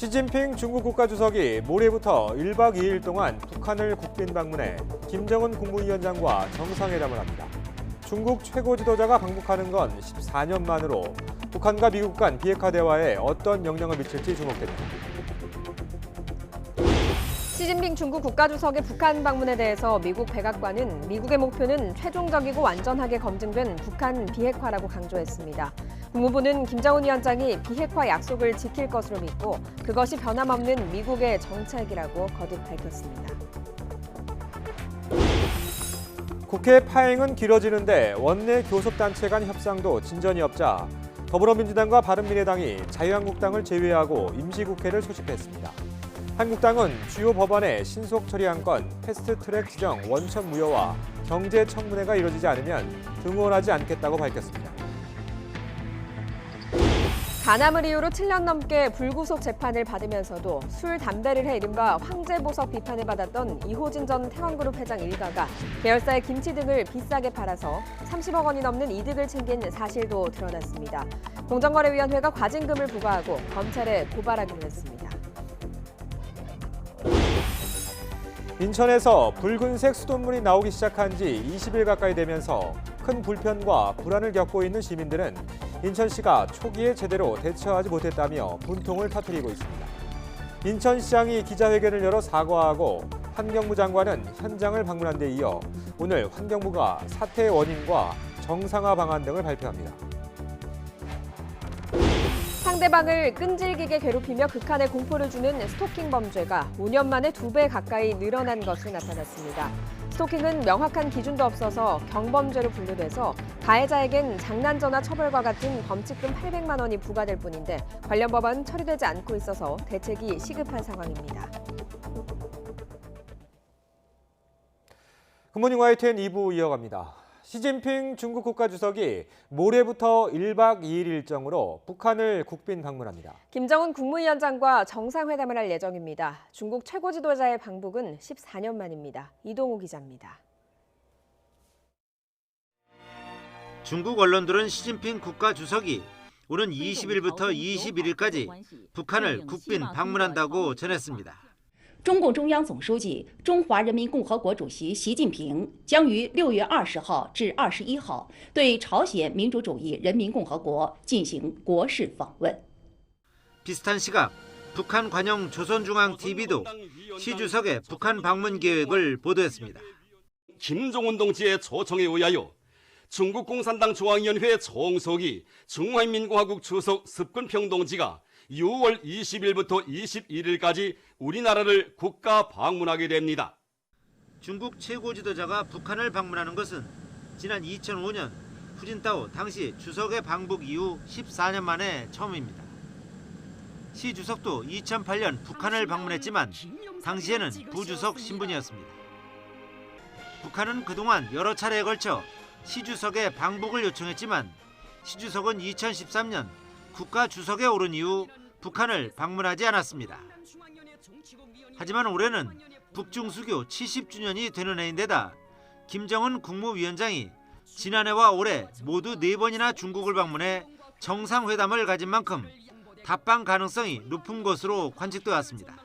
시진핑 중국 국가주석이 모레부터 1박 2일 동안 북한을 국빈 방문해 김정은 국무위원장과 정상회담을 합니다. 중국 최고 지도자가 방북하는 건 14년 만으로 북한과 미국 간 비핵화 대화에 어떤 영향을 미칠지 주목됩니다. 시진핑 중국 국가주석의 북한 방문에 대해서 미국 백악관은 미국의 목표는 최종적이고 완전하게 검증된 북한 비핵화라고 강조했습니다. 국무부는 김정은 위원장이 비핵화 약속을 지킬 것으로 믿고 그것이 변함없는 미국의 정책이라고 거듭 밝혔습니다. 국회 파행은 길어지는데 원내 교섭단체 간 협상도 진전이 없자 더불어민주당과 바른미래당이 자유한국당을 제외하고 임시국회를 소집했습니다. 한국당은 주요 법안의 신속 처리 안건, 패스트트랙 지정 원천 무효와 경제 청문회가 이뤄지지 않으면 등원하지 않겠다고 밝혔습니다. 간암을 이유로 7년 넘게 불구속 재판을 받으면서도 술, 담배를 해 이른바 황제보석 비판을 받았던 이호진 전 태원그룹 회장 일가가 계열사의 김치 등을 비싸게 팔아서 30억 원이 넘는 이득을 챙긴 사실도 드러났습니다. 공정거래위원회가 과징금을 부과하고 검찰에 고발하기로 했습니다. 인천에서 붉은색 수돗물이 나오기 시작한 지 20일 가까이 되면서 큰 불편과 불안을 겪고 있는 시민들은 인천시가 초기에 제대로 대처하지 못했다며 분통을 터뜨리고 있습니다. 인천시장이 기자회견을 열어 사과하고 환경부 장관은 현장을 방문한 데 이어 오늘 환경부가 사태의 원인과 정상화 방안 등을 발표합니다. 상대방을 끈질기게 괴롭히며 극한의 공포를 주는 스토킹 범죄가 5년 만에 2배 가까이 늘어난 것으로 나타났습니다. 스토킹은 명확한 기준도 없어서 경범죄로 분류돼서 가해자에겐 장난전화 처벌과 같은 범칙금 800만 원이 부과될 뿐인데 관련 법안은 처리되지 않고 있어서 대책이 시급한 상황입니다. 굿모닝 YTN 2부 이어갑니다. 시진핑 중국 국가주석이 모레부터 1박 2일 일정으로 북한을 국빈 방문합니다. 김정은 국무위원장과 정상회담을 할 예정입니다. 중국 최고 지도자의 방북은 14년 만입니다. 이동우 기자입니다. 중국 언론들은 시진핑 국가주석이 오는 20일부터 21일까지 북한을 국빈 방문한다고 전했습니다. 中共中央总书记、中华人民共和国主席习近平将于6月20号至21号对朝鲜民主主义人民共和国进行国事访问。 비슷한 시각 북한 관영 조선중앙TV도 시 주석의 북한 방문 계획을 보도했습니다. 김정은 동지의 초청에 의하여 중국 공산당 중앙위원회 총석이 중화인민공화국 주석 습근평 동지가 6월 20일부터 21일까지 우리나라를 국가 방문하게 됩니다. 중국 최고 지도자가 북한을 방문하는 것은 지난 2005년 후진타오 당시 주석의 방북 이후 14년 만에 처음입니다. 시 주석도 2008년 북한을 방문했지만 당시에는 부주석 신분이었습니다. 북한은 그동안 여러 차례에 걸쳐 시 주석의 방북을 요청했지만 시 주석은 2013년 국가 주석에 오른 이후 북한을 방문하지 않았습니다. 하지만 올해는 북중수교 70주년이 되는 해인데다 김정은 국무위원장이 지난해와 올해 모두 4번이나 중국을 방문해 정상회담을 가진 만큼 답방 가능성이 높은 것으로 관측돼 왔습니다.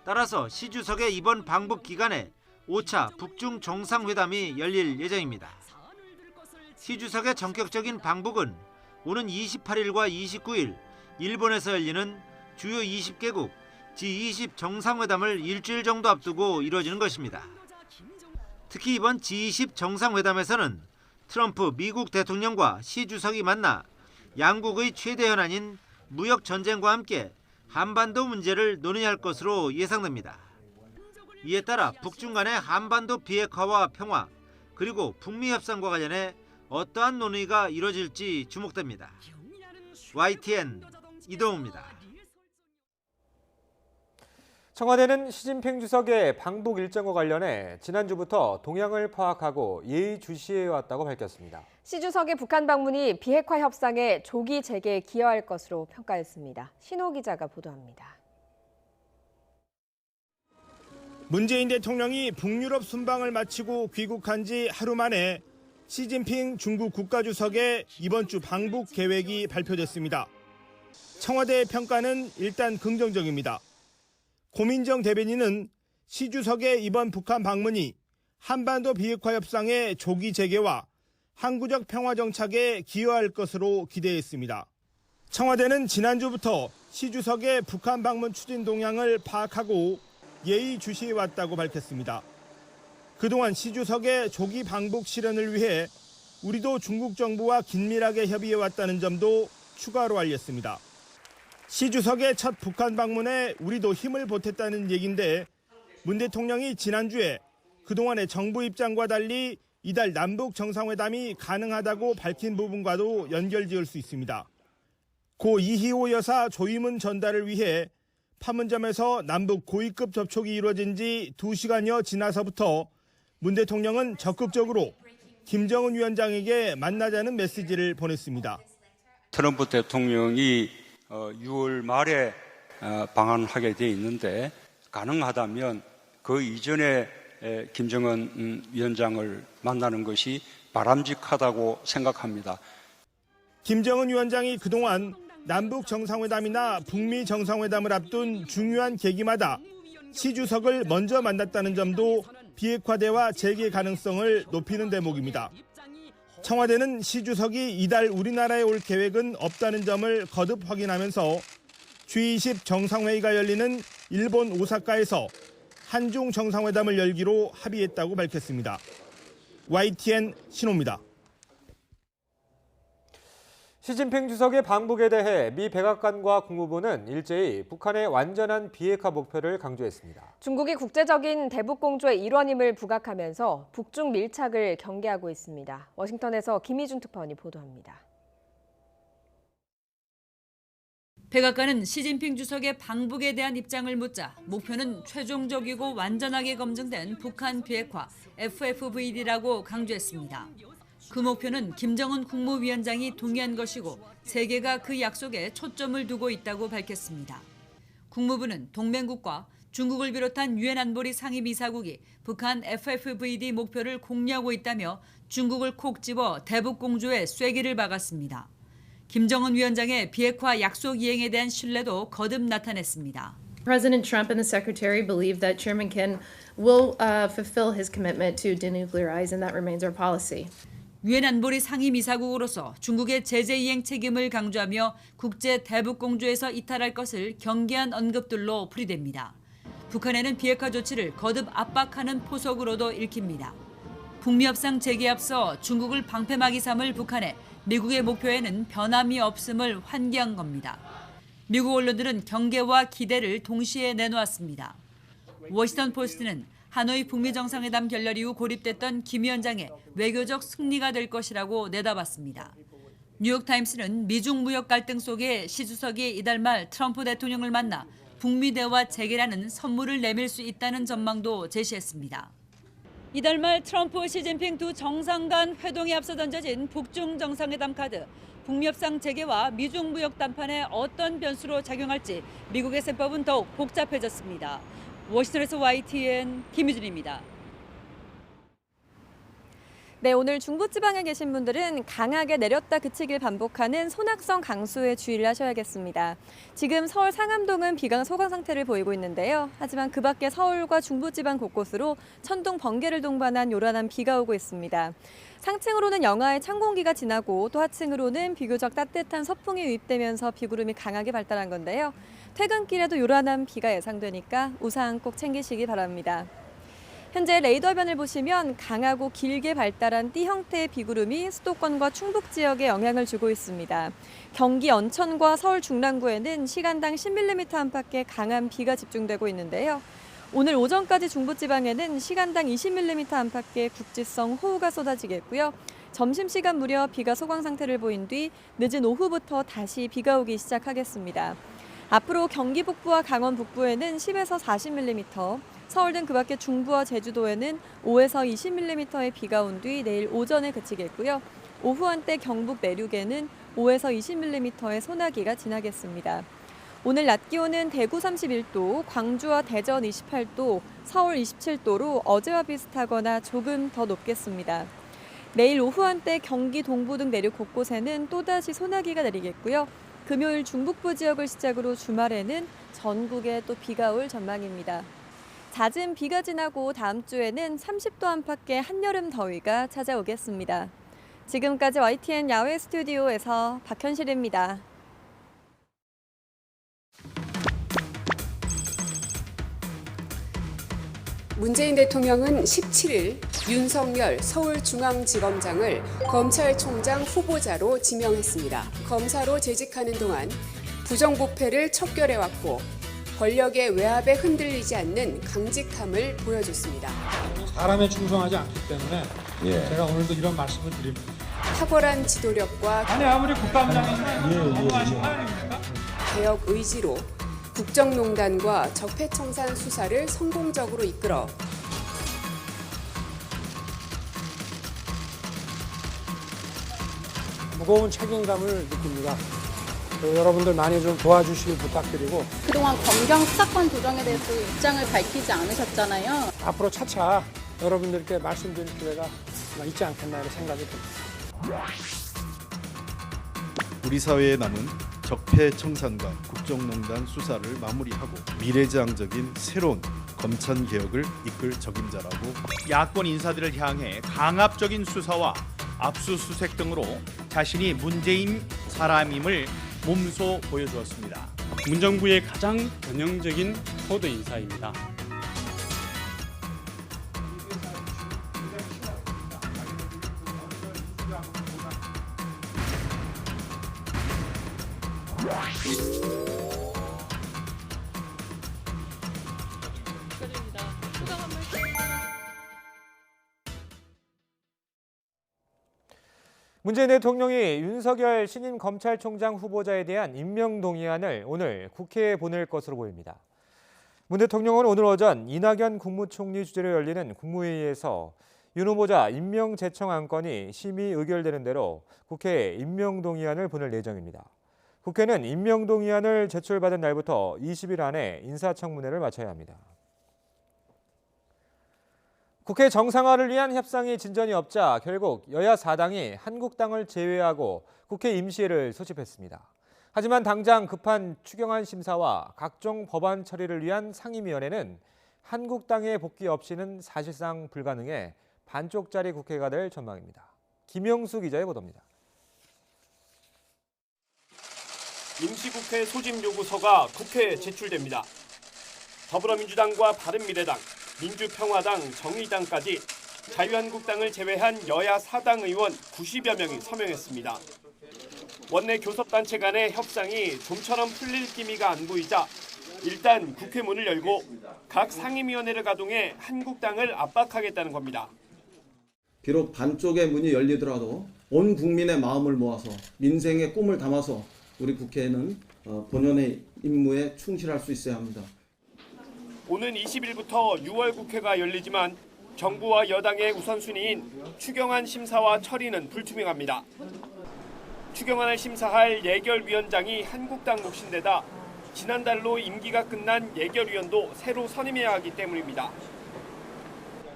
따라서 시 주석의 이번 방북 기간에 5차 북중 정상회담이 열릴 예정입니다. 시 주석의 전격적인 방북은 오는 28일과 29일 일본에서 열리는 주요 20개국 G20 정상회담을 일주일 정도 앞두고 이루어지는 것입니다. 특히 이번 G20 정상회담에서는 트럼프 미국 대통령과 시 주석이 만나 양국의 최대 현안인 무역 전쟁과 함께 한반도 문제를 논의할 것으로 예상됩니다. 이에 따라 북중 간의 한반도 비핵화와 평화 그리고 북미 협상과 관련해 어떠한 논의가 이뤄질지 주목됩니다. YTN 이동우입니다. 청와대는 시진핑 주석의 방북 일정과 관련해 지난주부터 동향을 파악하고 예의주시해왔다고 밝혔습니다. 시 주석의 북한 방문이 비핵화 협상의 조기 재개에 기여할 것으로 평가했습니다. 신호 기자가 보도합니다. 문재인 대통령이 북유럽 순방을 마치고 귀국한 지 하루 만에 시진핑 중국 국가주석의 이번 주 방북 계획이 발표됐습니다. 청와대의 평가는 일단 긍정적입니다. 고민정 대변인은 시 주석의 이번 북한 방문이 한반도 비핵화 협상의 조기 재개와 항구적 평화 정착에 기여할 것으로 기대했습니다. 청와대는 지난주부터 시 주석의 북한 방문 추진 동향을 파악하고 예의주시해왔다고 밝혔습니다. 그동안 시 주석의 조기 방북 실현을 위해 우리도 중국 정부와 긴밀하게 협의해왔다는 점도 추가로 알렸습니다. 시 주석의 첫 북한 방문에 우리도 힘을 보탰다는 얘기인데 문 대통령이 지난주에 그동안의 정부 입장과 달리 이달 남북 정상회담이 가능하다고 밝힌 부분과도 연결지을 수 있습니다. 고 이희호 여사 조임은 전달을 위해 판문점에서 남북 고위급 접촉이 이루어진 지 2시간여 지나서부터 문 대통령은 적극적으로 김정은 위원장에게 만나자는 메시지를 보냈습니다. 트럼프 대통령이 6월 말에 방한하게 돼 있는데 가능하다면 그 이전에 김정은 위원장을 만나는 것이 바람직하다고 생각합니다. 김정은 위원장이 그동안 남북 정상회담이나 북미 정상회담을 앞둔 중요한 계기마다 시 주석을 먼저 만났다는 점도 비핵화 대화 재개 가능성을 높이는 대목입니다. 청와대는 시 주석이 이달 우리나라에 올 계획은 없다는 점을 거듭 확인하면서 G20 정상회의가 열리는 일본 오사카에서 한중 정상회담을 열기로 합의했다고 밝혔습니다. YTN 신호입니다. 시진핑 주석의 방북에 대해 미 백악관과 국무부는 일제히 북한의 완전한 비핵화 목표를 강조했습니다. 중국이 국제적인 대북공조의 일원임을 부각하면서 북중 밀착을 경계하고 있습니다. 워싱턴에서 김희준 특파원이 보도합니다. 백악관은 시진핑 주석의 방북에 대한 입장을 묻자 목표는 최종적이고 완전하게 검증된 북한 비핵화 FFVD라고 강조했습니다. 그 목표는 김정은 국무위원장이 동의한 것이고 세계가 그 약속에 초점을 두고 있다고 밝혔습니다. 국무부는 동맹국과 중국을 비롯한 유엔 안보리 상임이사국이 북한 FFVD 목표를 공유하고 있다며 중국을 콕 집어 대북공조에 쐐기를 박았습니다. 김정은 위원장의 비핵화 약속 이행에 대한 신뢰도 거듭 나타냈습니다. President Trump and the Secretary believe that Chairman Kim will fulfill his commitment to denuclearize, and that remains our policy. 유엔 안보리 상임이사국으로서 중국의 제재 이행 책임을 강조하며 국제 대북 공조에서 이탈할 것을 경계한 언급들로 풀이됩니다. 북한에는 비핵화 조치를 거듭 압박하는 포석으로도 읽힙니다. 북미 협상 재개에 앞서 중국을 방패막이 삼을 북한에 미국의 목표에는 변함이 없음을 환기한 겁니다. 미국 언론들은 경계와 기대를 동시에 내놓았습니다. 워싱턴 포스트는 하노이 북미 정상회담 결렬 이후 고립됐던 김 위원장의 외교적 승리가 될 것이라고 내다봤습니다. 뉴욕타임스는 미중 무역 갈등 속에 시 주석이 이달 말 트럼프 대통령을 만나 북미 대화 재개라는 선물을 내밀 수 있다는 전망도 제시했습니다. 이달 말 트럼프, 시진핑 두 정상 간 회동에 앞서 던져진 북중 정상회담 카드. 북미 협상 재개와 미중 무역 담판에 어떤 변수로 작용할지 미국의 셈법은 더욱 복잡해졌습니다. 워싱턴에서 YTN 김유진입니다. 네, 오늘 중부지방에 계신 분들은 강하게 내렸다 그치길 반복하는 소낙성 강수에 주의를 하셔야겠습니다. 지금 서울 상암동은 비강 소강 상태를 보이고 있는데요. 하지만 그 밖에 서울과 중부지방 곳곳으로 천둥, 번개를 동반한 요란한 비가 오고 있습니다. 상층으로는 영하의 찬 공기가 지나고 또 하층으로는 비교적 따뜻한 서풍이 유입되면서 비구름이 강하게 발달한 건데요. 퇴근길에도 요란한 비가 예상되니까 우산 꼭 챙기시기 바랍니다. 현재 레이더변을 보시면 강하고 길게 발달한 띠 형태의 비구름이 수도권과 충북 지역에 영향을 주고 있습니다. 경기 연천과 서울 중랑구에는 시간당 10mm 안팎의 강한 비가 집중되고 있는데요. 오늘 오전까지 중부지방에는 시간당 20mm 안팎의 국지성 호우가 쏟아지겠고요. 점심시간 무렵 비가 소강 상태를 보인 뒤 늦은 오후부터 다시 비가 오기 시작하겠습니다. 앞으로 경기 북부와 강원 북부에는 10에서 40mm, 서울 등 그 밖의 중부와 제주도에는 5에서 20mm의 비가 온 뒤 내일 오전에 그치겠고요. 오후 한때 경북 내륙에는 5에서 20mm의 소나기가 지나겠습니다. 오늘 낮 기온은 대구 31도, 광주와 대전 28도, 서울 27도로 어제와 비슷하거나 조금 더 높겠습니다. 내일 오후 한때 경기 동부 등 내륙 곳곳에는 또다시 소나기가 내리겠고요. 금요일 중북부 지역을 시작으로 주말에는 전국에 또 비가 올 전망입니다. 잦은 비가 지나고 다음 주에는 30도 안팎의 한여름 더위가 찾아오겠습니다. 지금까지 YTN 야외 스튜디오에서 박현실입니다. 문재인 대통령은 17일 윤석열 서울중앙지검장을 검찰총장 후보자로 지명했습니다. 검사로 재직하는 동안 부정부패를 척결해왔고 권력의 외압에 흔들리지 않는 강직함을 보여줬습니다. 사람에 충성하지 않기 때문에 제가 오늘도 이런 말씀을 드립니다. 탁월한 지도력과 아무리 국감장이지만 너무하신 거 아닙니까? 개혁 의지로 국정농단과 적폐청산 수사를 성공적으로 이끌어 무거운 책임감을 느낍니다. 여러분들 많이 좀 도와주시길 부탁드리고 그동안 검경 수사권 조정에 대해서 입장을 밝히지 않으셨잖아요. 앞으로 차차 여러분들께 말씀드릴 기회가 있지 않겠나 하는 생각이 듭니다. 우리 사회에 남은 적폐청산과 국정농단 수사를 마무리하고 미래지향적인 새로운 검찰개혁을 이끌 적임자라고 야권 인사들을 향해 강압적인 수사와 압수수색 등으로 자신이 문재인 사람임을 몸소 보여주었습니다. 문정부의 가장 전형적인 코드 인사입니다. 문재인 대통령이 윤석열 신임 검찰총장 후보자에 대한 임명 동의안을 오늘 국회에 보낼 것으로 보입니다. 문 대통령은 오늘 오전 이낙연 국무총리 주재로 열리는 국무회의에서 윤 후보자 임명 제청 안건이 심의 의결되는 대로 국회에 임명 동의안을 보낼 예정입니다. 국회는 임명 동의안을 제출받은 날부터 20일 안에 인사청문회를 마쳐야 합니다. 국회 정상화를 위한 협상이 진전이 없자 결국 여야 4당이 한국당을 제외하고 국회 임시회를 소집했습니다. 하지만 당장 급한 추경안 심사와 각종 법안 처리를 위한 상임위원회는 한국당의 복귀 없이는 사실상 불가능해 반쪽짜리 국회가 될 전망입니다. 김영수 기자의 보도입니다. 임시국회 소집 요구서가 국회에 제출됩니다. 더불어민주당과 바른미래당, 민주평화당, 정의당까지 자유한국당을 제외한 여야 4당 의원 90여 명이 서명했습니다. 원내 교섭단체 간의 협상이 좀처럼 풀릴 기미가 안 보이자 일단 국회 문을 열고 각 상임위원회를 가동해 한국당을 압박하겠다는 겁니다. 비록 반쪽의 문이 열리더라도 온 국민의 마음을 모아서 민생의 꿈을 담아서 우리 국회는 본연의 임무에 충실할 수 있어야 합니다. 오는 20일부터 6월 국회가 열리지만 정부와 여당의 우선순위인 추경안 심사와 처리는 불투명합니다. 추경안을 심사할 예결위원장이 한국당 몫인데다 지난달로 임기가 끝난 예결위원도 새로 선임해야 하기 때문입니다.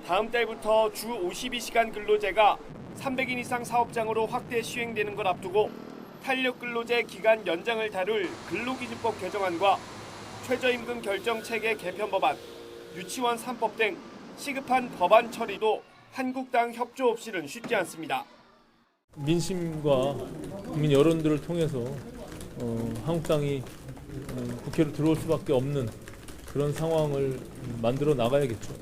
다음 달부터 주 52시간 근로제가 300인 이상 사업장으로 확대 시행되는 걸 앞두고 탄력근로제 기간 연장을 다룰 근로기준법 개정안과 최저임금 결정체계 개편 법안, 유치원 3법 등 시급한 법안 처리도 한국당 협조 없이는 쉽지 않습니다. 민심과 국민 여론들을 통해서 한국당이 국회로 들어올 수밖에 없는 그런 상황을 만들어 나가야겠죠.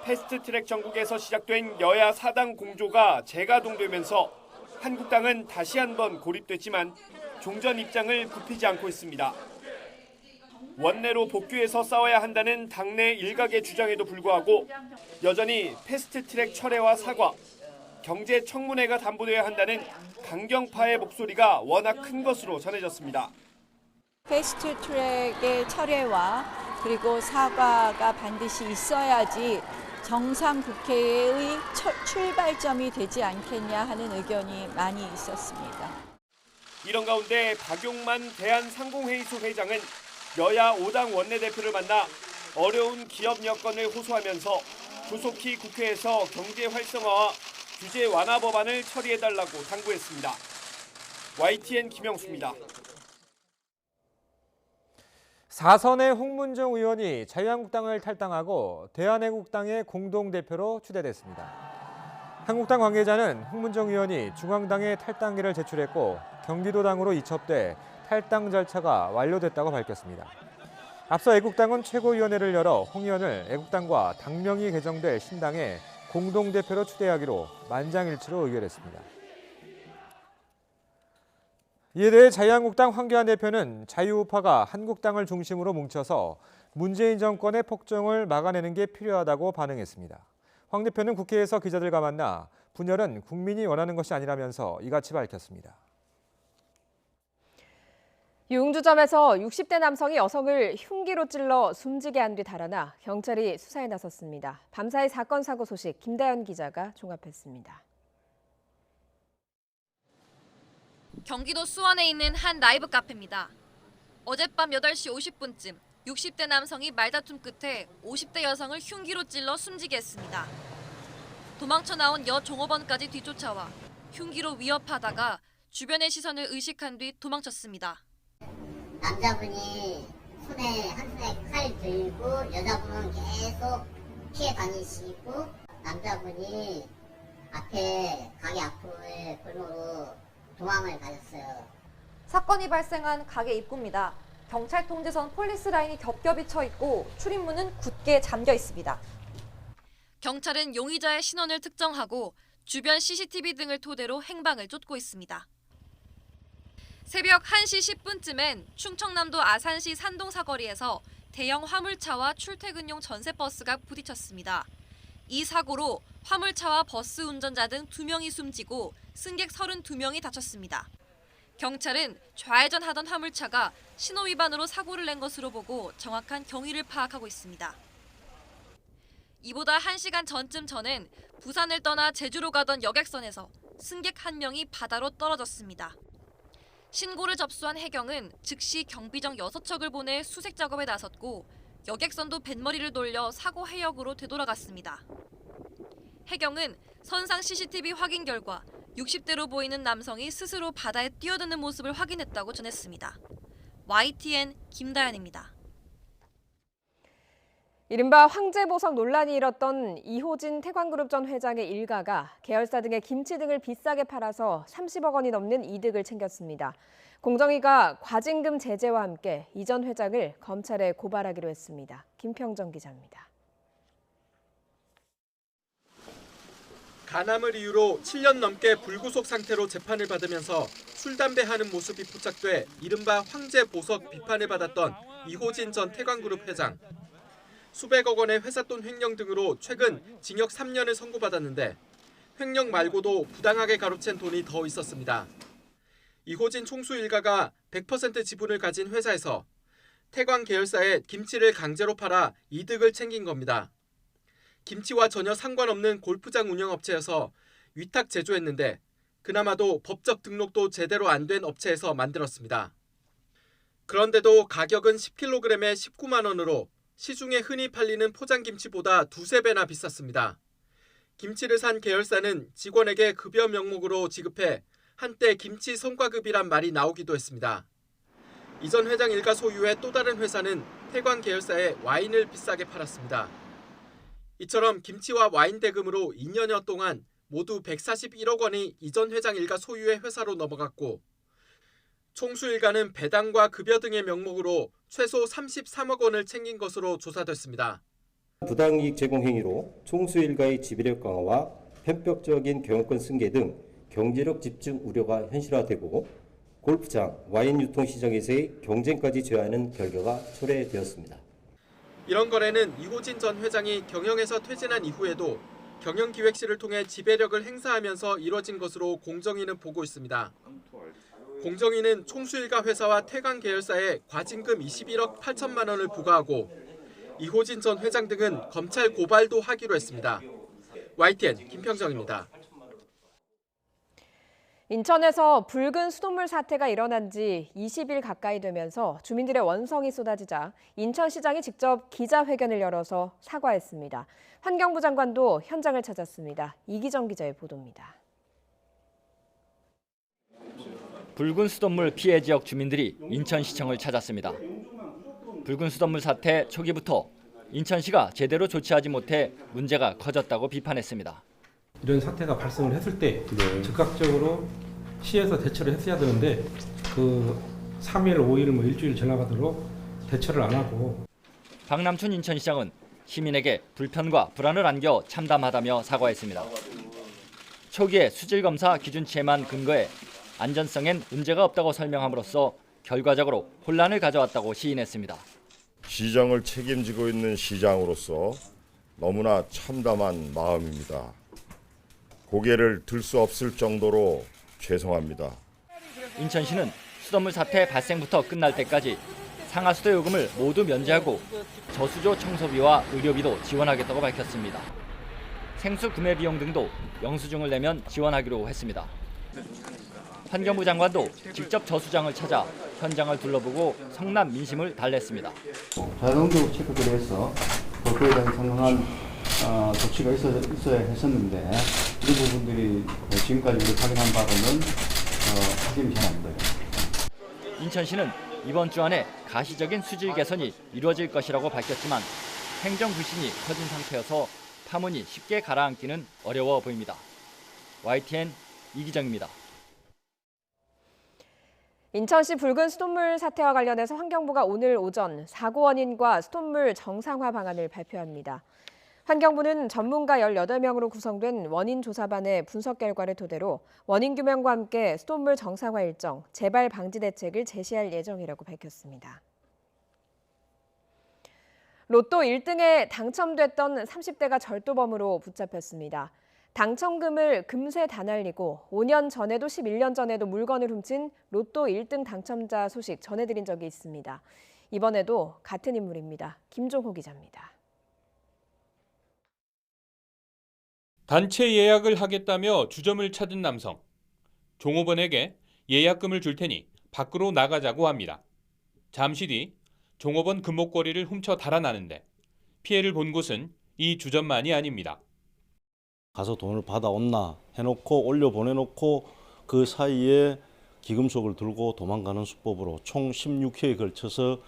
패스트트랙 정국에서 시작된 여야 4당 공조가 재가동되면서 한국당은 다시 한번 고립됐지만 종전 입장을 굽히지 않고 있습니다. 원내로 복귀해서 싸워야 한다는 당내 일각의 주장에도 불구하고 여전히 패스트트랙 철회와 사과, 경제 청문회가 담보되어야 한다는 강경파의 목소리가 워낙 큰 것으로 전해졌습니다. 패스트트랙의 철회와 그리고 사과가 반드시 있어야지 정상 국회의 출발점이 되지 않겠냐 하는 의견이 많이 있었습니다. 이런 가운데 박용만 대한상공회의소 회장은 여야 5당 원내대표를 만나 어려운 기업 여건을 호소하면서 조속히 국회에서 경제 활성화와 규제 완화 법안을 처리해달라고 당부했습니다. YTN 김영수입니다. 4선의 홍문정 의원이 자유한국당을 탈당하고 대한애국당의 공동대표로 추대됐습니다. 한국당 관계자는 홍문정 의원이 중앙당에 탈당계를 제출했고 경기도당으로 이첩돼 탈당 절차가 완료됐다고 밝혔습니다. 앞서 애국당은 최고위원회를 열어 홍 의원을 애국당과 당명이 개정될 신당에 공동대표로 추대하기로 만장일치로 의결했습니다. 이에 대해 자유한국당 황교안 대표는 자유우파가 한국당을 중심으로 뭉쳐서 문재인 정권의 폭정을 막아내는 게 필요하다고 반응했습니다. 황 대표는 국회에서 기자들과 만나 분열은 국민이 원하는 것이 아니라면서 이같이 밝혔습니다. 유흥주점에서 60대 남성이 여성을 흉기로 찔러 숨지게 한 뒤 달아나 경찰이 수사에 나섰습니다. 밤사이 사건 사고 소식 김다연 기자가 종합했습니다. 경기도 수원에 있는 한 라이브 카페입니다. 어젯밤 8시 50분쯤 60대 남성이 말다툼 끝에 50대 여성을 흉기로 찔러 숨지게 했습니다. 도망쳐 나온 여 종업원까지 뒤쫓아와 흉기로 위협하다가 주변의 시선을 의식한 뒤 도망쳤습니다. 남자분이 한 손에 칼 들고 여자분은 계속 피해 다니시고 남자분이 가게 앞으로의 골목으로 도망을 가셨어요. 사건이 발생한 가게 입구입니다. 경찰 통제선 폴리스 라인이 겹겹이 쳐 있고 출입문은 굳게 잠겨 있습니다. 경찰은 용의자의 신원을 특정하고 주변 CCTV 등을 토대로 행방을 쫓고 있습니다. 새벽 1시 10분쯤엔 충청남도 아산시 산동 사거리에서 대형 화물차와 출퇴근용 전세버스가 부딪혔습니다. 이 사고로 화물차와 버스 운전자 등 2명이 숨지고 승객 32명이 다쳤습니다. 경찰은 좌회전하던 화물차가 신호위반으로 사고를 낸 것으로 보고 정확한 경위를 파악하고 있습니다. 이보다 1시간 전쯤 전엔 부산을 떠나 제주로 가던 여객선에서 승객 1명이 바다로 떨어졌습니다. 신고를 접수한 해경은 즉시 경비정 6척을 보내 수색 작업에 나섰고 여객선도 뱃머리를 돌려 사고 해역으로 되돌아갔습니다. 해경은 선상 CCTV 확인 결과 60대로 보이는 남성이 스스로 바다에 뛰어드는 모습을 확인했다고 전했습니다. YTN 김다연입니다. 이른바 황제보석 논란이 일었던 이호진 태광그룹 전 회장의 일가가 계열사 등의 김치 등을 비싸게 팔아서 30억 원이 넘는 이득을 챙겼습니다. 공정위가 과징금 제재와 함께 이 전 회장을 검찰에 고발하기로 했습니다. 김평정 기자입니다. 간암을 이유로 7년 넘게 불구속 상태로 재판을 받으면서 술, 담배 하는 모습이 포착돼 이른바 황제보석 비판을 받았던 이호진 전 태광그룹 회장. 수백억 원의 회삿돈 횡령 등으로 최근 징역 3년을 선고받았는데 횡령 말고도 부당하게 가로챈 돈이 더 있었습니다. 이호진 총수 일가가 100% 지분을 가진 회사에서 태광 계열사에 김치를 강제로 팔아 이득을 챙긴 겁니다. 김치와 전혀 상관없는 골프장 운영업체여서 위탁 제조했는데 그나마도 법적 등록도 제대로 안 된 업체에서 만들었습니다. 그런데도 가격은 10kg에 19만 원으로 시중에 흔히 팔리는 포장김치보다 2~3배나 비쌌습니다. 김치를 산 계열사는 직원에게 급여 명목으로 지급해 한때 김치 성과급이란 말이 나오기도 했습니다. 이 전 회장 일가 소유의 또 다른 회사는 태광 계열사에 와인을 비싸게 팔았습니다. 이처럼 김치와 와인 대금으로 2년여 동안 모두 141억 원이 이 전 회장 일가 소유의 회사로 넘어갔고 총수 일가는 배당과 급여 등의 명목으로 최소 33억 원을 챙긴 것으로 조사됐습니다. 부당이익 제공 행위로 총수 일가의 지배력 강화와 편법적인 경영권 승계 등 경제력 집중 우려가 현실화되고 골프장, 와인 유통 시장에서의 경쟁까지 제어하는 결과가 초래되었습니다. 이런 거래는 이호진 전 회장이 경영에서 퇴진한 이후에도 경영기획실을 통해 지배력을 행사하면서 이뤄진 것으로 공정위는 보고 있습니다. 공정위는 총수 일가 회사와 태광 계열사에 과징금 21억 8천만 원을 부과하고 이호진 전 회장 등은 검찰 고발도 하기로 했습니다. YTN 김평정입니다. 인천에서 붉은 수돗물 사태가 일어난 지 20일 가까이 되면서 주민들의 원성이 쏟아지자 인천시장이 직접 기자회견을 열어서 사과했습니다. 환경부 장관도 현장을 찾았습니다. 이기정 기자의 보도입니다. 붉은 수돗물 피해 지역 주민들이 인천시청을 찾았습니다. 붉은 수돗물 사태 초기부터 인천시가 제대로 조치하지 못해 문제가 커졌다고 비판했습니다. 이런 사태가 발생을 했을 때 즉각적으로 시에서 대처를 했어야 되는데 그 3일, 5일, 일주일 지나가도록 대처를 안 하고. 박남춘 인천시장은 시민에게 불편과 불안을 안겨 참담하다며 사과했습니다. 초기에 수질검사 기준치에만 근거해 안전성엔 문제가 없다고 설명함으로써 결과적으로 혼란을 가져왔다고 시인했습니다. 시정을 책임지고 있는 시장으로서 너무나 참담한 마음입니다. 고개를 들 수 없을 정도로 죄송합니다. 인천시는 수돗물 사태 발생부터 끝날 때까지 상하수도 요금을 모두 면제하고 저수조 청소비와 의료비도 지원하겠다고 밝혔습니다. 생수 구매 비용 등도 영수증을 내면 지원하기로 했습니다. 환경부 장관도 직접 저수장을 찾아 현장을 둘러보고 성남 민심을 달랬습니다. 자동적 체크를 해서 그에 대한 상당한 조치가 있어야 했었는데 이 부분들이 지금까지 우리 확인한 바로는 확인이 잘 안 돼요. 인천시는 이번 주 안에 가시적인 수질 개선이 이루어질 것이라고 밝혔지만 행정 불신이 커진 상태여서 파문이 쉽게 가라앉기는 어려워 보입니다. YTN 이기정입니다. 인천시 붉은 수돗물 사태와 관련해서 환경부가 오늘 오전 사고 원인과 수돗물 정상화 방안을 발표합니다. 환경부는 전문가 18명으로 구성된 원인조사반의 분석 결과를 토대로 원인 규명과 함께 수돗물 정상화 일정, 재발 방지 대책을 제시할 예정이라고 밝혔습니다. 로또 1등에 당첨됐던 30대가 절도범으로 붙잡혔습니다. 당첨금을 금세 다 날리고 5년 전에도 11년 전에도 물건을 훔친 로또 1등 당첨자 소식 전해드린 적이 있습니다. 이번에도 같은 인물입니다. 김종호 기자입니다. 단체 예약을 하겠다며 주점을 찾은 남성. 종업원에게 예약금을 줄 테니 밖으로 나가자고 합니다. 잠시 뒤 종업원 금목걸이를 훔쳐 달아나는데 피해를 본 곳은 이 주점만이 아닙니다. 가서 돈을 받아온나 해놓고 올려보내놓고 그 사이에 기금속을 들고 도망가는 수법으로 총 16회에 걸쳐서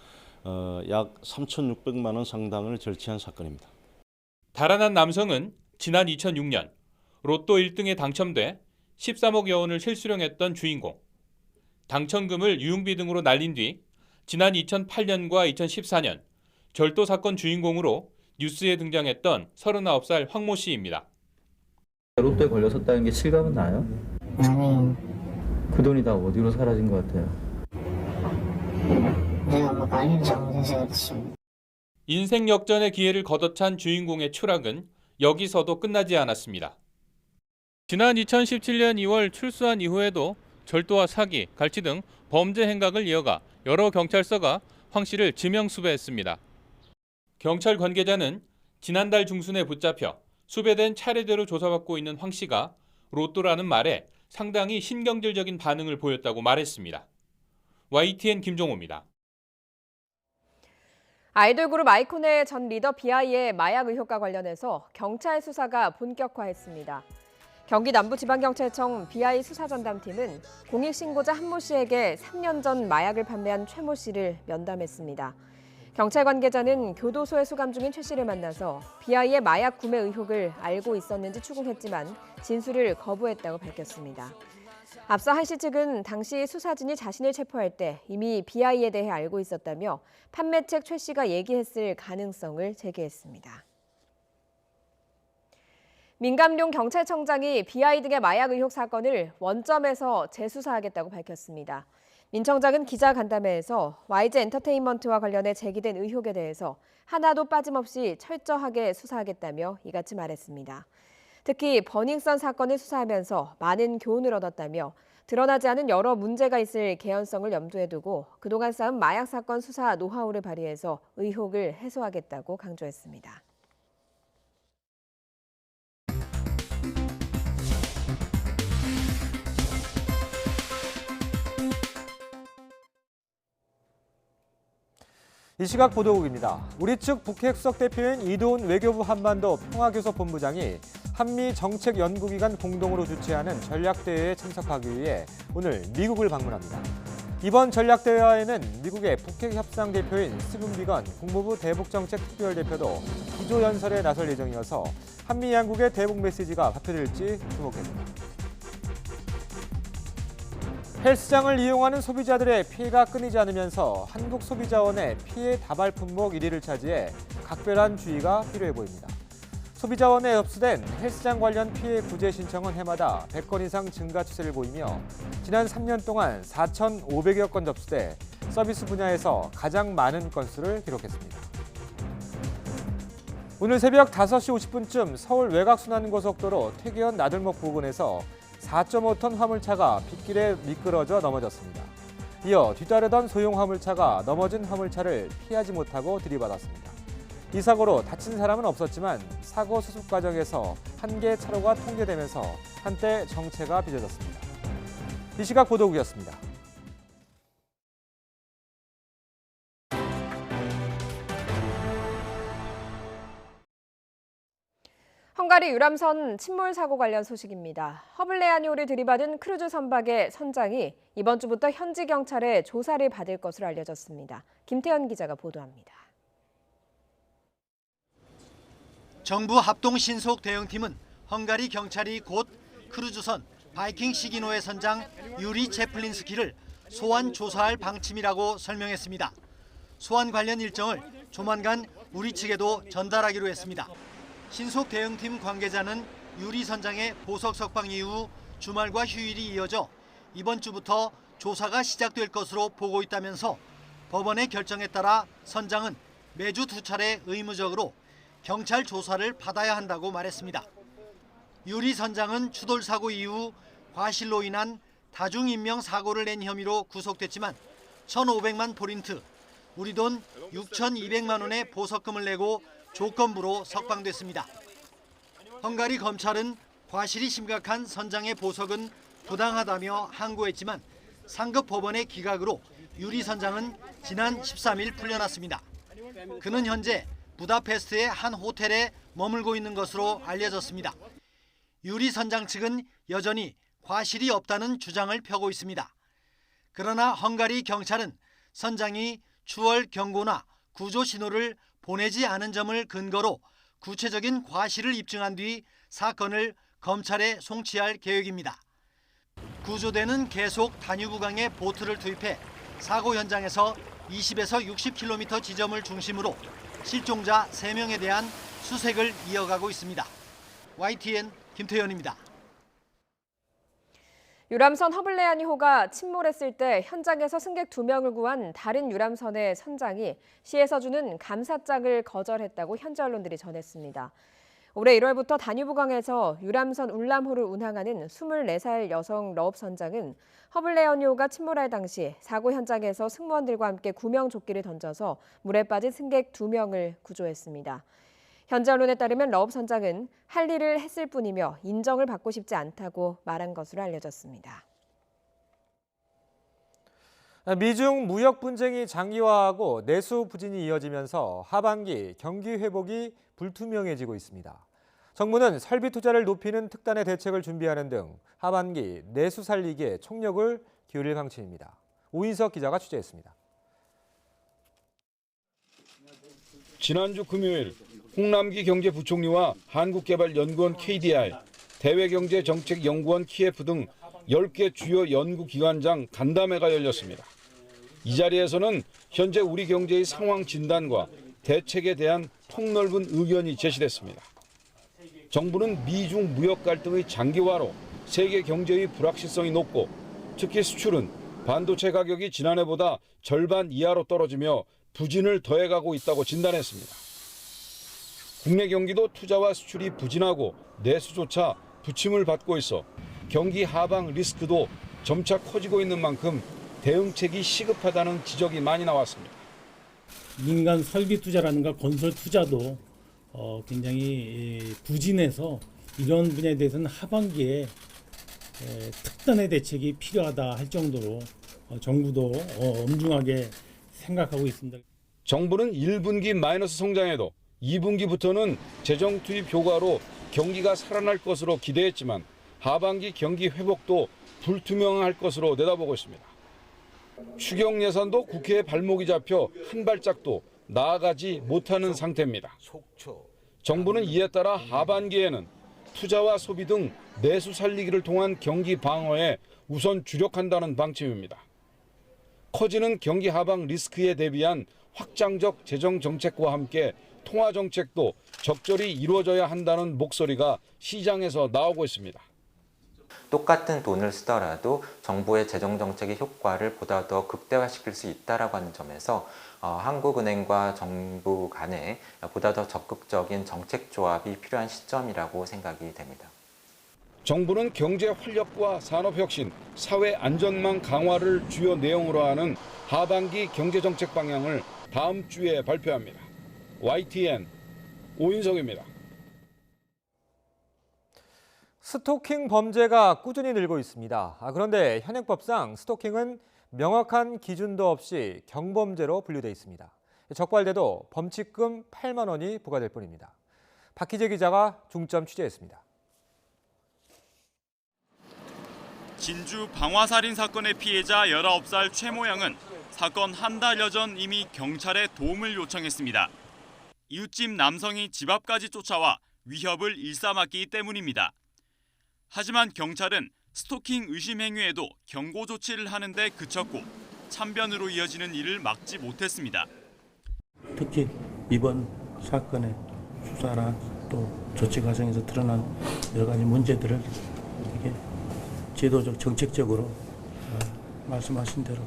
약 3,600만 원 상당을 절취한 사건입니다. 달아난 남성은 지난 2006년 로또 1등에 당첨돼 13억여 원을 실수령했던 주인공. 당첨금을 유흥비 등으로 날린 뒤 지난 2008년과 2014년 절도 사건 주인공으로 뉴스에 등장했던 39살 황모 씨입니다. 로또에 걸렸었다는 게 실감은 나요? 아니. 그 돈이 다 어디로 사라진 것 같아요? 내가 뭐 관리를 잘못해서 그렇지. 인생 역전의 기회를 걷어찬 주인공의 추락은 여기서도 끝나지 않았습니다. 지난 2017년 2월 출소한 이후에도 절도와 사기, 갈취 등 범죄 행각을 이어가 여러 경찰서가 황 씨를 지명수배했습니다. 경찰 관계자는 지난달 중순에 붙잡혀 수배된 차례대로 조사받고 있는 황 씨가 로또라는 말에 상당히 신경질적인 반응을 보였다고 말했습니다. YTN 김종호입니다. 아이돌 그룹 아이콘의 전 리더 비아이의 마약 의혹과 관련해서 경찰 수사가 본격화했습니다. 경기 남부지방경찰청 비아이 수사전담팀은 공익신고자 한모 씨에게 3년 전 마약을 판매한 최모 씨를 면담했습니다. 경찰 관계자는 교도소에 수감 중인 최 씨를 만나서 비아이의 마약 구매 의혹을 알고 있었는지 추궁했지만 진술을 거부했다고 밝혔습니다. 앞서 한 씨 측은 당시 수사진이 자신을 체포할 때 이미 비아이에 대해 알고 있었다며 판매책 최 씨가 얘기했을 가능성을 제기했습니다. 민감룡 경찰청장이 비아이 등의 마약 의혹 사건을 원점에서 재수사하겠다고 밝혔습니다. 민 청장은 기자간담회에서 YG 엔터테인먼트와 관련해 제기된 의혹에 대해서 하나도 빠짐없이 철저하게 수사하겠다며 이같이 말했습니다. 특히 버닝썬 사건을 수사하면서 많은 교훈을 얻었다며 드러나지 않은 여러 문제가 있을 개연성을 염두에 두고 그동안 쌓은 마약 사건 수사 노하우를 발휘해서 의혹을 해소하겠다고 강조했습니다. 이 시각 보도국입니다. 우리 측 북핵수석 대표인 이도훈 외교부 한반도 평화교섭본부장이 한미정책연구기관 공동으로 주최하는 전략대회에 참석하기 위해 오늘 미국을 방문합니다. 이번 전략대화에는 미국의 북핵 협상 대표인 스티븐 비건 국무부 대북정책특별대표도 기조연설에 나설 예정이어서 한미 양국의 대북 메시지가 발표될지 주목됩니다. 헬스장을 이용하는 소비자들의 피해가 끊이지 않으면서 한국 소비자원의 피해 다발 품목 1위를 차지해 각별한 주의가 필요해 보입니다. 소비자원에 접수된 헬스장 관련 피해 구제 신청은 해마다 100건 이상 증가 추세를 보이며 지난 3년 동안 4,500여 건 접수돼 서비스 분야에서 가장 많은 건수를 기록했습니다. 오늘 새벽 5시 50분쯤 서울 외곽순환고속도로 퇴계원 나들목 부근에서 4.5톤 화물차가 빗길에 미끄러져 넘어졌습니다. 이어 뒤따르던 소형 화물차가 넘어진 화물차를 피하지 못하고 들이받았습니다. 이 사고로 다친 사람은 없었지만 사고 수습 과정에서 한 개 차로가 통제되면서 한때 정체가 빚어졌습니다. 이 시각 보도국이었습니다. 헝가리 유람선 침몰 사고 관련 소식입니다. 허블레아니호를 들이받은 크루즈 선박의 선장이 이번 주부터 현지 경찰의 조사를 받을 것으로 알려졌습니다. 김태현 기자가 보도합니다. 정부 합동 신속 대응팀은 헝가리 경찰이 곧 크루즈선 바이킹 시기노의 선장 유리 체플린스키를 소환 조사할 방침이라고 설명했습니다. 소환 관련 일정을 조만간 우리 측에도 전달하기로 했습니다. 신속 대응팀 관계자는 유리 선장의 보석 석방 이후 주말과 휴일이 이어져 이번 주부터 조사가 시작될 것으로 보고 있다면서 법원의 결정에 따라 선장은 매주 2차례 의무적으로 경찰 조사를 받아야 한다고 말했습니다. 유리 선장은 추돌 사고 이후 과실로 인한 다중인명 사고를 낸 혐의로 구속됐지만 1,500만 포린트, 우리 돈 6,200만 원의 보석금을 내고 조건부로 석방됐습니다. 헝가리 검찰은 과실이 심각한 선장의 보석은 부당하다며 항고했지만 상급 법원의 기각으로 유리 선장은 지난 13일 풀려났습니다. 그는 현재 부다페스트의 한 호텔에 머물고 있는 것으로 알려졌습니다. 유리 선장 측은 여전히 과실이 없다는 주장을 펴고 있습니다. 그러나 헝가리 경찰은 선장이 추월 경고나 구조 신호를 보내지 않은 점을 근거로 구체적인 과실을 입증한 뒤 사건을 검찰에 송치할 계획입니다. 구조대는 계속 다뉴브강에 보트를 투입해 사고 현장에서 20에서 60km 지점을 중심으로 실종자 3명에 대한 수색을 이어가고 있습니다. YTN 김태현입니다. 유람선 허블레아니호가 침몰했을 때 현장에서 승객 2명을 구한 다른 유람선의 선장이 시에서 주는 감사장을 거절했다고 현지 언론들이 전했습니다. 올해 1월부터 다뉴브강에서 유람선 울람호를 운항하는 24살 여성 러업 선장은 허블레아니호가 침몰할 당시 사고 현장에서 승무원들과 함께 구명조끼를 던져서 물에 빠진 승객 2명을 구조했습니다. 현지 언론에 따르면 러업 선장은 할 일을 했을 뿐이며 인정을 받고 싶지 않다고 말한 것으로 알려졌습니다. 미중 무역 분쟁이 장기화하고 내수 부진이 이어지면서 하반기 경기 회복이 불투명해지고 있습니다. 정부는 설비 투자를 높이는 특단의 대책을 준비하는 등 하반기 내수 살리기에 총력을 기울일 방침입니다. 오인석 기자가 취재했습니다. 지난주 금요일 홍남기 경제부총리와 한국개발연구원 KDI, 대외경제정책연구원 KF 등 10개 주요 연구기관장 간담회가 열렸습니다. 이 자리에서는 현재 우리 경제의 상황 진단과 대책에 대한 폭넓은 의견이 제시됐습니다. 정부는 미중 무역 갈등의 장기화로 세계 경제의 불확실성이 높고 특히 수출은 반도체 가격이 지난해보다 절반 이하로 떨어지며 부진을 더해가고 있다고 진단했습니다. 국내 경기도 투자와 수출이 부진하고 내수조차 부침을 받고 있어 경기 하방 리스크도 점차 커지고 있는 만큼 대응책이 시급하다는 지적이 많이 나왔습니다. 민간 설비 투자라든가 건설 투자도 굉장히 부진해서 이런 분야에 대해서는 하반기에 특단의 대책이 필요하다 할 정도로 정부도 엄중하게 생각하고 있습니다. 정부는 1분기 마이너스 성장에도 2분기부터는 재정 투입 효과로 경기가 살아날 것으로 기대했지만 하반기 경기 회복도 불투명할 것으로 내다보고 있습니다. 추경 예산도 국회에 발목이 잡혀 한 발짝도 나아가지 못하는 상태입니다. 정부는 이에 따라 하반기에는 투자와 소비 등 내수 살리기를 통한 경기 방어에 우선 주력한다는 방침입니다. 커지는 경기 하방 리스크에 대비한 확장적 재정 정책과 함께 통화 정책도 적절히 이루어져야 한다는 목소리가 시장에서 나오고 있습니다. 똑같은 돈을 쓰더라도 정부의 재정 정책의 효과를 보다 더 극대화시킬 수 있다라고 하는 점에서 한국은행과 정부 간에 보다 더 적극적인 정책 조합이 필요한 시점이라고 생각이 됩니다. 정부는 경제 활력과 산업 혁신, 사회 안전망 강화를 주요 내용으로 하는 하반기 경제 정책 방향을 다음 주에 발표합니다. YTN 오인석입니다. 스토킹 범죄가 꾸준히 늘고 있습니다. 그런데 현행법상 스토킹은 명확한 기준도 없이 경범죄로 분류돼 있습니다. 적발돼도 범칙금 8만 원이 부과될 뿐입니다. 박희재 기자가 중점 취재했습니다. 진주 방화살인 사건의 피해자 19살 최모 양은 사건 한 달여 전 이미 경찰에 도움을 요청했습니다. 이웃집 남성이 집 앞까지 쫓아와 위협을 일삼았기 때문입니다. 하지만 경찰은 스토킹 의심 행위에도 경고 조치를 하는데 그쳤고 참변으로 이어지는 일을 막지 못했습니다. 특히 이번 사건의 수사나 또 조치 과정에서 드러난 여러 가지 문제들을 이게 제도적 정책적으로 말씀하신 대로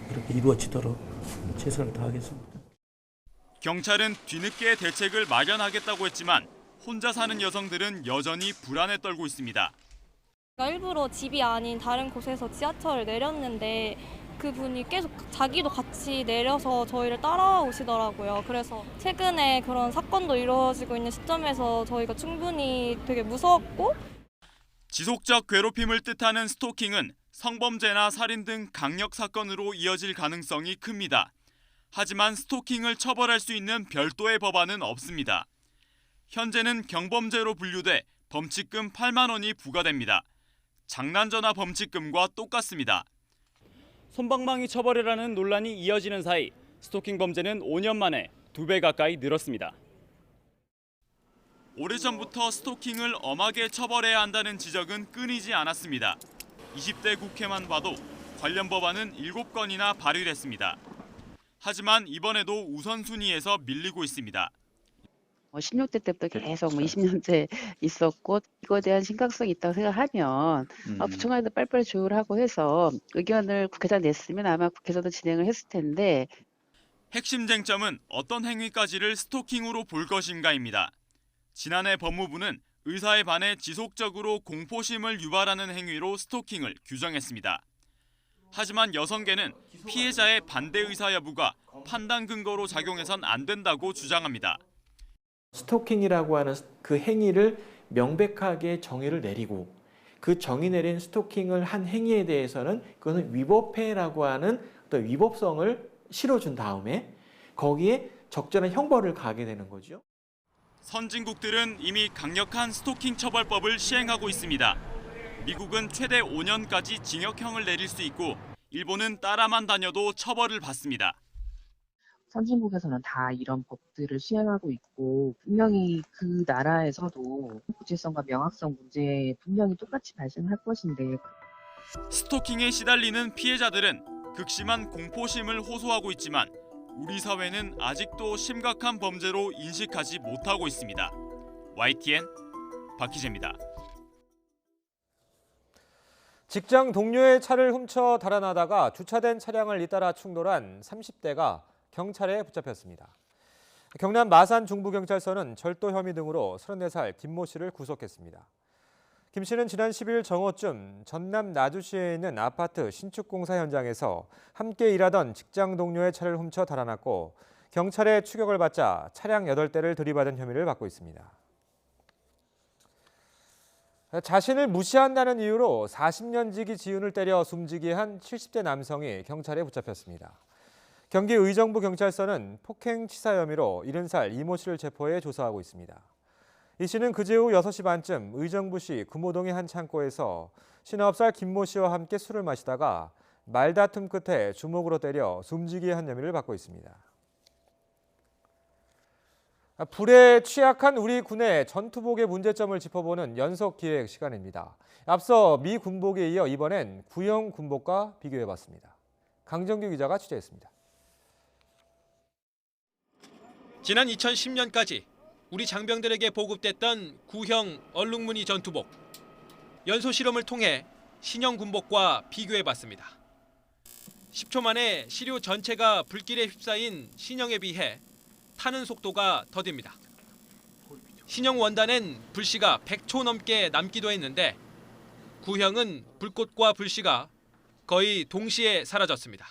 그렇게 이루어지도록 최선을 다하겠습니다. 경찰은 뒤늦게 대책을 마련하겠다고 했지만 혼자 사는 여성들은 여전히 불안에 떨고 있습니다. 일부러 집이 아닌 다른 곳에서 지하철을 내렸는데 그분이 계속 자기도 같이 내려서 저희를 따라오시더라고요. 그래서 최근에 그런 사건도 이루어지고 있는 시점에서 저희가 충분히 되게 무서웠고 지속적 괴롭힘을 뜻하는 스토킹은 성범죄나 살인 등 강력 사건으로 이어질 가능성이 큽니다. 하지만 스토킹을 처벌할 수 있는 별도의 법안은 없습니다. 현재는 경범죄로 분류돼 범칙금 8만 원이 부과됩니다. 장난전화 범칙금과 똑같습니다. 솜방망이 처벌이라는 논란이 이어지는 사이 스토킹 범죄는 5년 만에 2배 가까이 늘었습니다. 오래전부터 스토킹을 엄하게 처벌해야 한다는 지적은 끊이지 않았습니다. 20대 국회만 봐도 관련 법안은 7건이나 발의됐습니다. 하지만 이번에도 우선순위에서 밀리고 있습니다. 16대 때부터 계속 20년째 있었고 이거에 대한 심각성이 있다고 생각하면 부총장도 빨리빨리 조율하고 해서 의견을 국회에다 냈으면 아마 국회에서도 진행을 했을 텐데 핵심 쟁점은 어떤 행위까지를 스토킹으로 볼 것인가입니다. 지난해 법무부는 의사에 반해 지속적으로 공포심을 유발하는 행위로 스토킹을 규정했습니다. 하지만 여성계는 피해자의 반대 의사 여부가 판단 근거로 작용해선 안 된다고 주장합니다. 스토킹이라고 하는 그 행위를 명백하게 정의를 내리고 그 정의 내린 스토킹을 한 행위에 대해서는 그것은 위법해라고 하는 어떤 위법성을 실어준 다음에 거기에 적절한 형벌을 가하게 되는 거죠. 선진국들은 이미 강력한 스토킹 처벌법을 시행하고 있습니다. 미국은 최대 5년까지 징역형을 내릴 수 있고 일본은 따라만 다녀도 처벌을 받습니다. 선진국에서는 다 이런 법들을 시행하고 있고 분명히 그 나라에서도 구체성과 명확성 문제 분명히 똑같이 발생할 것인데 스토킹에 시달리는 피해자들은 극심한 공포심을 호소하고 있지만 우리 사회는 아직도 심각한 범죄로 인식하지 못하고 있습니다. YTN 박희재입니다. 직장 동료의 차를 훔쳐 달아나다가 주차된 차량을 잇따라 충돌한 30대가 경찰에 붙잡혔습니다. 경남 마산 중부경찰서는 절도 혐의 등으로 34살 김모 씨를 구속했습니다. 김 씨는 지난 10일 정오쯤 전남 나주시에 있는 아파트 신축 공사 현장에서 함께 일하던 직장 동료의 차를 훔쳐 달아났고 경찰의 추격을 받자 차량 8대를 들이받은 혐의를 받고 있습니다. 자신을 무시한다는 이유로 40년 지기 지훈을 때려 숨지게 한 70대 남성이 경찰에 붙잡혔습니다. 경기 의정부 경찰서는 폭행치사 혐의로 70살 이모 씨를 체포해 조사하고 있습니다. 이 씨는 그제 오후 6시 반쯤 의정부시 금호동의 한 창고에서 59살 김모 씨와 함께 술을 마시다가 말다툼 끝에 주먹으로 때려 숨지게 한 혐의를 받고 있습니다. 불에 취약한 우리 군의 전투복의 문제점을 짚어보는 연속 기획 시간입니다. 앞서 미 군복에 이어 이번엔 구형 군복과 비교해봤습니다. 강정규 기자가 취재했습니다. 지난 2010년까지 우리 장병들에게 보급됐던 구형 얼룩무늬 전투복. 연소 실험을 통해 신형 군복과 비교해봤습니다. 10초 만에 시료 전체가 불길에 휩싸인 신형에 비해 타는 속도가 더딥니다. 신형 원단엔 불씨가 100초 넘게 남기도 했는데 구형은 불꽃과 불씨가 거의 동시에 사라졌습니다.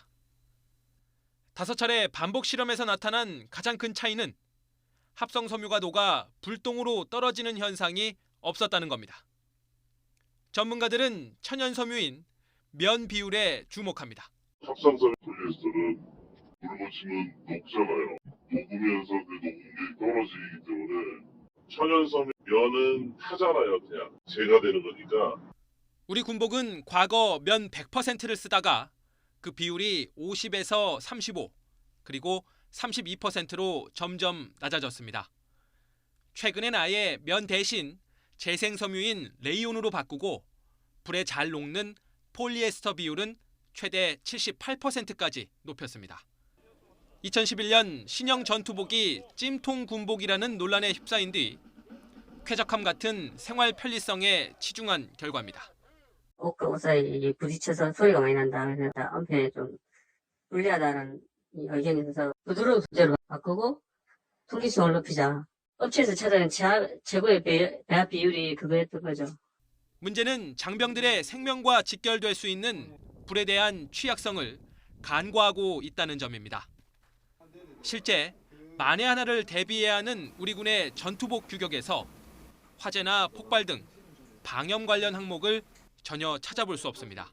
5차례 반복 실험에서 나타난 가장 큰 차이는 합성 섬유가 녹아 불똥으로 떨어지는 현상이 없었다는 겁니다. 전문가들은 천연 섬유인 면 비율에 주목합니다. 합성섬유 폴리에스터는 불 붙이면 녹잖아요. 녹으면서 그 녹음력이 떨어지기 때문에 천연섬유 면은 타잖아요. 그냥 재가 되는 거니까. 우리 군복은 과거 면 100%를 쓰다가 그 비율이 50에서 35 그리고 32%로 점점 낮아졌습니다. 최근엔 아예 면 대신 재생섬유인 레이온으로 바꾸고 불에 잘 녹는 폴리에스터 비율은 최대 78%까지 높였습니다. 2011년 신형 전투복이 찜통 군복이라는 논란에 휩싸인 뒤 쾌적함 같은 생활 편리성에 치중한 결과입니다. 옷과 옷사이 부딪혀서 소리가 많이 난다. 그래서 한편에 좀 불리하다는 의견이 있어서 부드러운 소재로 바꾸고 통기성을 높이자. 업체에서 찾아낸 최고의 배합 비율이 그거였던 거죠. 문제는 장병들의 생명과 직결될 수 있는 불에 대한 취약성을 간과하고 있다는 점입니다. 실제 만에 하나를 대비해야 하는 우리 군의 전투복 규격에서 화재나 폭발 등 방염 관련 항목을 전혀 찾아볼 수 없습니다.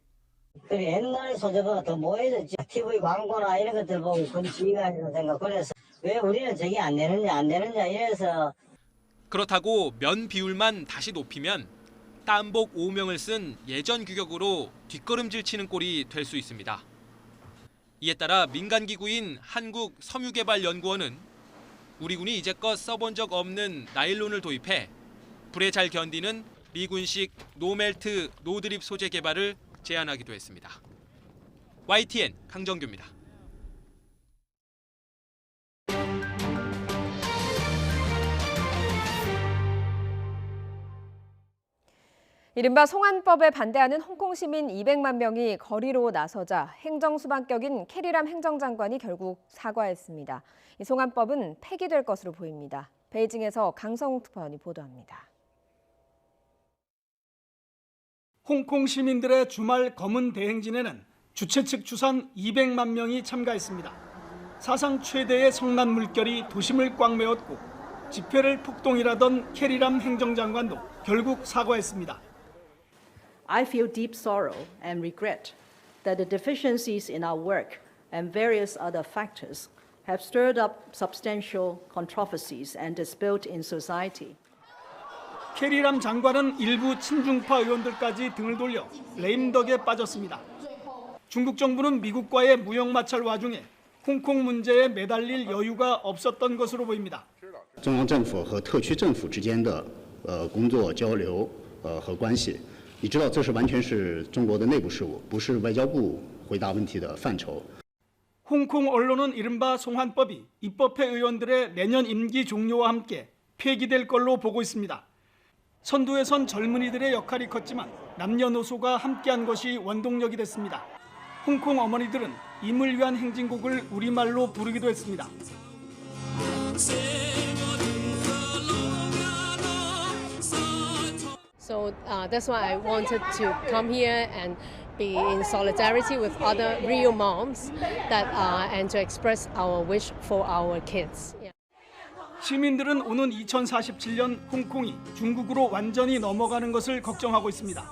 옛날 소재보다 더 모해졌지. TV 광고나 이런 것들 보고 군지가 이런 생각. 그래서 왜 우리는 저게 안 되느냐 이래서. 그렇다고 면 비율만 다시 높이면 땀복 5명을 쓴 예전 규격으로 뒷걸음질 치는 꼴이 될 수 있습니다. 이에 따라 민간기구인 한국섬유개발연구원은 우리 군이 이제껏 써본 적 없는 나일론을 도입해 불에 잘 견디는 미군식 노멜트 노드립 소재 개발을 제안하기도 했습니다. YTN 강정규입니다. 이른바 송환법에 반대하는 홍콩 시민 200만 명이 거리로 나서자 행정수반격인 캐리람 행정장관이 결국 사과했습니다. 이 송환법은 폐기될 것으로 보입니다. 베이징에서 강성욱 특파원이 보도합니다. 홍콩 시민들의 주말 검은 대행진에는 주최 측 추산 200만 명이 참가했습니다. 사상 최대의 성난 물결이 도심을 꽉 메웠고 집회를 폭동이라던 캐리람 행정장관도 결국 사과했습니다. I feel deep sorrow and regret that the deficiencies in our work and various other factors have stirred up substantial controversies and dispute in society. 캐리람 장관은 일부 친중파 의원들까지 등을 돌려 레임덕에 빠졌습니다. 중국 정부는 미국과의 무역 마찰 와중에 홍콩 문제에 매달릴 여유가 없었던 것으로 보입니다. 中央政府和特区政府之间的工作交流和关系，你知道这是完全是中国的内部事务，不是外交部回答问题的范畴。 홍콩 언론은 이른바 송환법이 입법회 의원들의 내년 임기 종료와 함께 폐기될 걸로 보고 있습니다. 선두에 선 젊은이들의 역할이 컸지만 남녀노소가 함께한 것이 원동력이 됐습니다. 홍콩 어머니들은 임을 위한 행진곡을 우리말로 부르기도 했습니다. So that's why I wanted to come here and be in solidarity with other real moms and to express our wish for our kids. Yeah. 시민들은 오는 2047년 홍콩이 중국으로 완전히 넘어가는 것을 걱정하고 있습니다.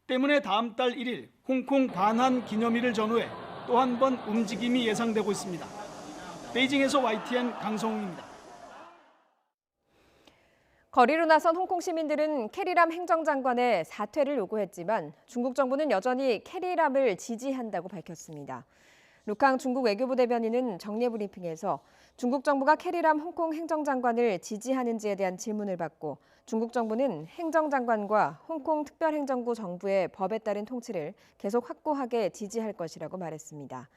때문에 다음 달 1일 홍콩 관한 기념일을 전후해 또 한 번 움직임이 예상되고 있습니다. 베이징에서 YTN 강성웅입니다. 거리로 나선 홍콩 시민들은 캐리람 행정장관의 사퇴를 요구했지만 중국 정부는 여전히 캐리람을 지지한다고 밝혔습니다. 루캉 중국 외교부 대변인은 정례 브리핑에서 중국 정부가 캐리람 홍콩 행정장관을 지지하는지에 대한 질문을 받고 중국 정부는 행정장관과 홍콩 특별행정구 정부의 법에 따른 통치를 계속 확고하게 지지할 것이라고 말했습니다.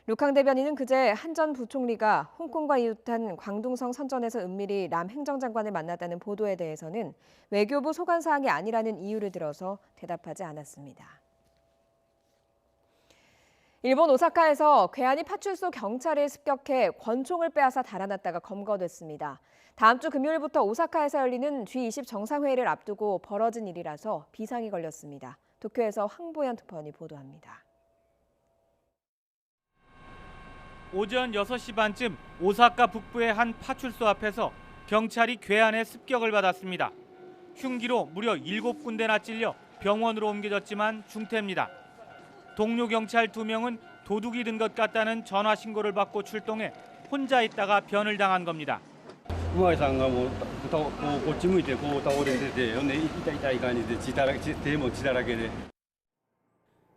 루캉 대변인은 그제 한 전 부총리가 홍콩과 이웃한 광둥성 선전에서 은밀히 람 행정장관을 만났다는 보도에 대해서는 외교부 소관 사항이 아니라는 이유를 들어서 대답하지 않았습니다. 일본 오사카에서 괴한이 파출소 경찰을 습격해 권총을 빼앗아 달아났다가 검거됐습니다. 다음 주 금요일부터 오사카에서 열리는 G20 정상회의를 앞두고 벌어진 일이라서 비상이 걸렸습니다. 도쿄에서 황보현 특파원이 보도합니다. 오전 6시 반쯤 오사카 북부의 한 파출소 앞에서 경찰이 괴한의 습격을 받았습니다. 흉기로 무려 7군데나 찔려 병원으로 옮겨졌지만 중태입니다. 동료 경찰 2명은 도둑이 든 것 같다는 전화 신고를 받고 출동해 혼자 있다가 변을 당한 겁니다. 馬さんがもうこっち向いてこう倒れてて、痛い痛い感じで手も血だらけで。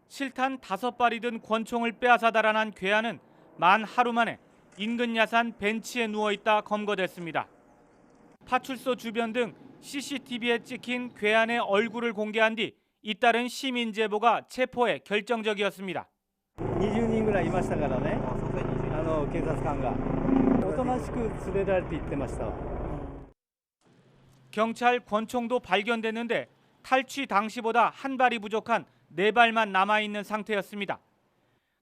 실탄 5발이 든 권총을 빼앗아 달아난 괴한은 만 하루 만에 인근 야산 벤치에 누워있다 검거됐습니다. 파출소 주변 등 CCTV에 찍힌 괴한의 얼굴을 공개한 뒤 잇따른 시민 제보가 체포에 결정적이었습니다. 20人ぐらいいましたからね、警察官がおとなしく連れられて行ってました。 경찰 권총도 발견됐는데 탈취 당시보다 한 발이 부족한 4발만 남아있는 상태였습니다.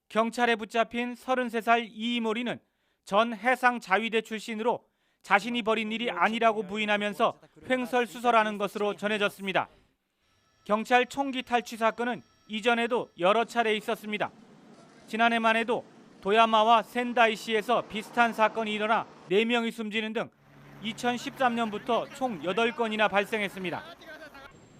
경찰에 붙잡힌 33살 이이모리는 전 해상자위대 출신으로 자신이 벌인 일이 아니라고 부인하면서 횡설수설하는 것으로 전해졌습니다. 경찰 총기 탈취 사건은 이전에도 여러 차례 있었습니다. 지난해만 해도 도야마와 센다이시에서 비슷한 사건이 일어나 4명이 숨지는 등 2013년부터 총 8건이나 발생했습니다.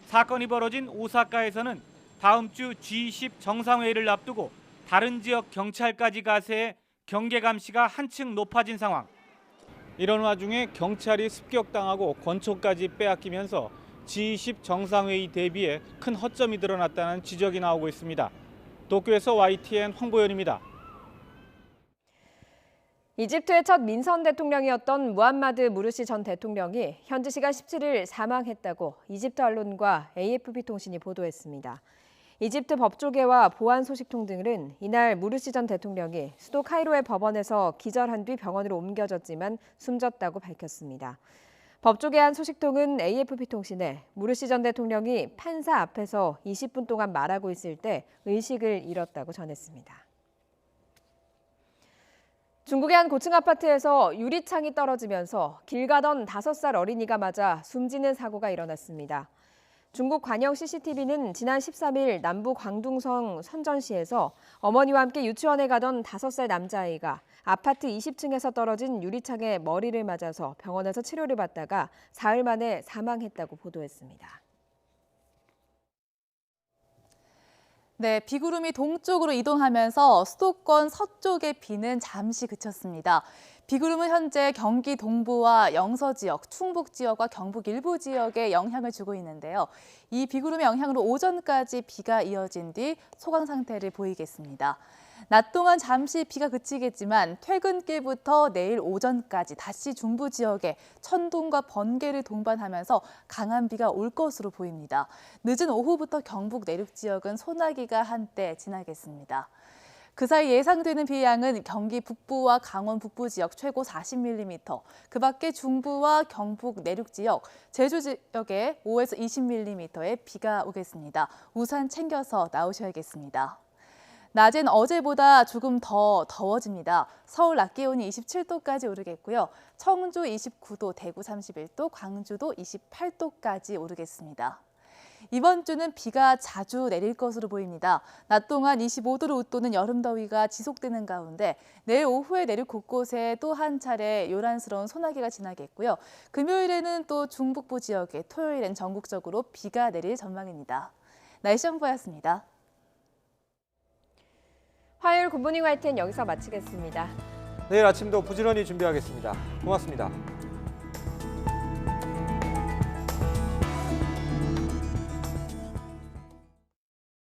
사건이 벌어진 오사카에서는 다음 주 G20 정상회의를 앞두고 다른 지역 경찰까지 가세해 경계 감시가 한층 높아진 상황. 이런 와중에 경찰이 습격당하고 권총까지 빼앗기면서 G20 정상회의 대비에 큰 허점이 드러났다는 지적이 나오고 있습니다. 도쿄에서 YTN 황보현입니다. 이집트의 첫 민선 대통령이었던 무함마드 무르시 전 대통령이 현지 시간 17일 사망했다고 이집트 언론과 AFP 통신이 보도했습니다. 이집트 법조계와 보안 소식통 등은 이날 무르시 전 대통령이 수도 카이로의 법원에서 기절한 뒤 병원으로 옮겨졌지만 숨졌다고 밝혔습니다. 법조계 한 소식통은 AFP 통신에 무르시 전 대통령이 판사 앞에서 20분 동안 말하고 있을 때 의식을 잃었다고 전했습니다. 중국의 한 고층 아파트에서 유리창이 떨어지면서 길 가던 5살 어린이가 맞아 숨지는 사고가 일어났습니다. 중국 관영 CCTV는 지난 13일 남부 광둥성 선전시에서 어머니와 함께 유치원에 가던 5살 남자아이가 아파트 20층에서 떨어진 유리창에 머리를 맞아서 병원에서 치료를 받다가 사흘 만에 사망했다고 보도했습니다. 네, 비구름이 동쪽으로 이동하면서 수도권 서쪽의 비는 잠시 그쳤습니다. 비구름은 현재 경기 동부와 영서 지역, 충북 지역과 경북 일부 지역에 영향을 주고 있는데요. 이 비구름의 영향으로 오전까지 비가 이어진 뒤 소강 상태를 보이겠습니다. 낮 동안 잠시 비가 그치겠지만 퇴근길부터 내일 오전까지 다시 중부 지역에 천둥과 번개를 동반하면서 강한 비가 올 것으로 보입니다. 늦은 오후부터 경북 내륙 지역은 소나기가 한때 지나겠습니다. 그 사이 예상되는 비의 양은 경기 북부와 강원 북부 지역 최고 40mm, 그 밖에 중부와 경북 내륙 지역, 제주 지역에 5에서 20mm의 비가 오겠습니다. 우산 챙겨서 나오셔야겠습니다. 낮엔 어제보다 조금 더 더워집니다. 서울 낮 기온이 27도까지 오르겠고요. 청주 29도, 대구 31도, 광주도 28도까지 오르겠습니다. 이번 주는 비가 자주 내릴 것으로 보입니다. 낮 동안 25도를 웃도는 여름 더위가 지속되는 가운데 내일 오후에 내륙 곳곳에 또 한 차례 요란스러운 소나기가 지나겠고요. 금요일에는 또 중북부 지역에, 토요일엔 전국적으로 비가 내릴 전망입니다. 날씨 정보였습니다. 화요일 굿모닝 YTN 여기서 마치겠습니다. 내일 아침도 부지런히 준비하겠습니다. 고맙습니다.